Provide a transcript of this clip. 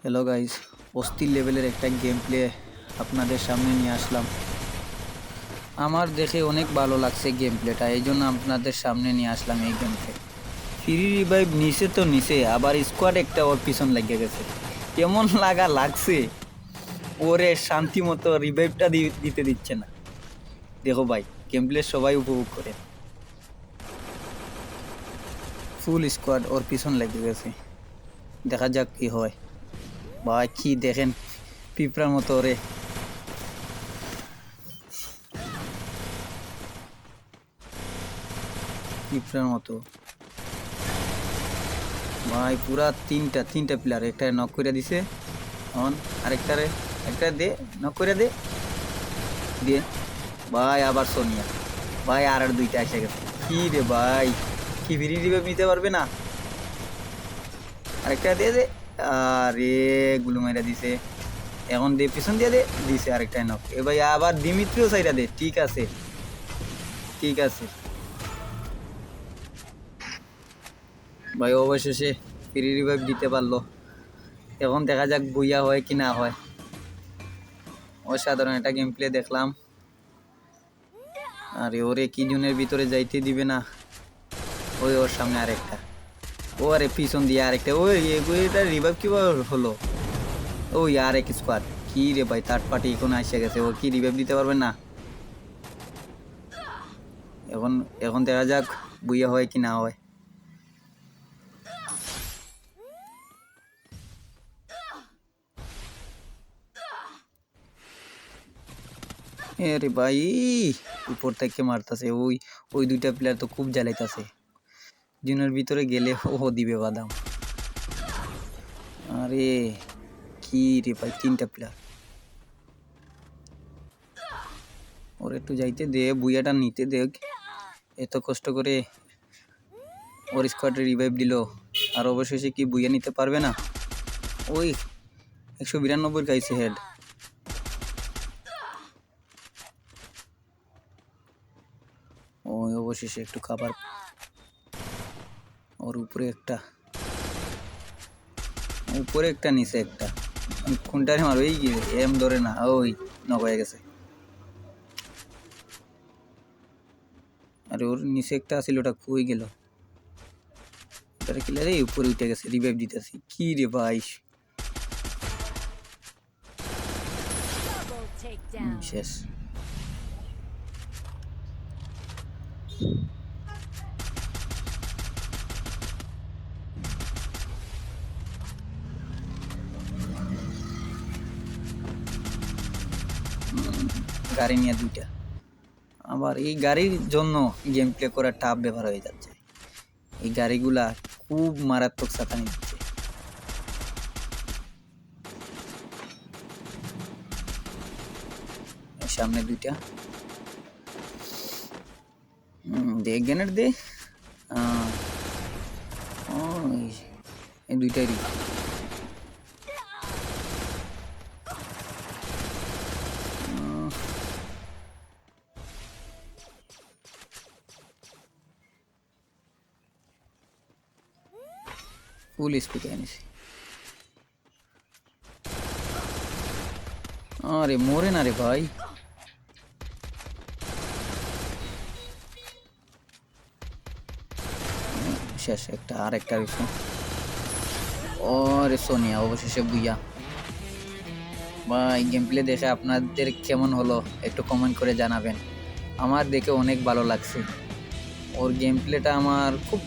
Hello guys, অস্থির লেভেলের একটা গেম প্লে আপনাদের সামনে নিয়ে আসলাম। আমার দেখে অনেক ভালো লাগছে গেম প্লেটা, এই জন্য আপনাদের সামনে নিয়ে আসলাম এই গেম প্লে। ফ্রি রিভাইভ নিচে তো নিচে, আবার স্কোয়াড একটা ওর পিছন লেগে গেছে। কেমন লাগছে, ওরে শান্তি মতো রিভাইভটা দিতে দিচ্ছে না। দেখো ভাই, গেম প্লে সবাই উপভোগ করে। ফুল স্কোয়াড ওর পিছন লেগে গেছে, দেখা যাক কি হয়। ভাই কি দেখেন, পিঁপড়ার মতো ওরে পিঁপড়ার মতো। ভাই পুরা তিনটা প্লেয়ার, একটা নক করে দিছে অন, আরেকটারে একটা দে, নক করে দে দিয়ে। ভাই আবার সোনিয়া, ভাই আর দুইটা এসে গেছে। কি রে ভাই, কি ভিড়ি রিভাইভ নিতে পারবে না? আরেকটা দিয়ে দে। আরে গুলো মাইরা দিছে, এখন দে পিছন দিয়ে দে, দিছে আরেকটা নক। এ ভাই আবার দিমিত্রিও সাইডা দে। ঠিক আছে ঠিক আছে ভাই, অবশেষে ফ্রি রিভাইভ দিতে পারলো। এখন দেখা যাক বইয়া হয় কি না হয়। অসাধারণ একটা গেম প্লে দেখলাম। আরে ওরে কি জুনের ভিতরে যাইতে দিবে না। ওই ওর সামনে আরেকটা, ও আরে পিছন দিয়ে আরেকটা। ওই এটা রিভাইভ কিভাবে হলো? ওই আরেক স্কোয়াড। কি রে ভাই, থার্ড পার্টি এখন আসে গেছে, ও কি রিভাইভ দিতে পারবে না? এখন এখন দেখা যাক বুইয়া হয় কি না হয়। আরে ভাই, উপর থেকে মারতাছে। ওই ওই দুইটা প্লেয়ার তো খুব জ্বালাইতাছে। জুনের ভিতরে গেলে ও দিবে বাদাম। আরে কি রে ভাই, তিনটা প্লেয়ার। ওর একটু যাইতে দে, বুইয়াটা নিতে দেখ। এত কষ্ট করে ওর স্কোয়াডে রিভাইভ দিল, আর অবশেষে কি বুইয়া নিতে পারবে না? ওই 192 গাইছে হেড। ওই অবশেষে একটু খাবার। ওর উপরে একটা নিচে একটা। কোনটারে মারো? এই এম ধরে না, ওই নক হয়ে গেছে। আরে ওর নিচে একটা আছিল, ওটা কই গেল? ওটারে কিলারে উপরে উঠে গেছে, রিভাইভ দিতেছি। কি রে ভাই, শেষ। গাড়ি নিয়ে দুইটা, আবার এই গাড়ির জন্য গেম প্লে করা টাফ ব্যাপার হয়ে যাচ্ছে। এই গাড়িগুলা খুব মারাত্মক সাতানি দিচ্ছে। সামনে দুইটা, দে গ্রেনেড দে। এই দুইটারই ফুল স্পিড এনেছি। আরে মরে না রে ভাই। শেষ একটা, আর একটা রয়েছে। ওরে সোনিয়া, অবশেষে বুইয়া। ভাই গেম প্লে দেখে আপনাদের কেমন হলো একটু কমেন্ট করে জানাবেন। আমার দেখে অনেক ভালো লাগছে, ওর গেম প্লেটা আমার খুব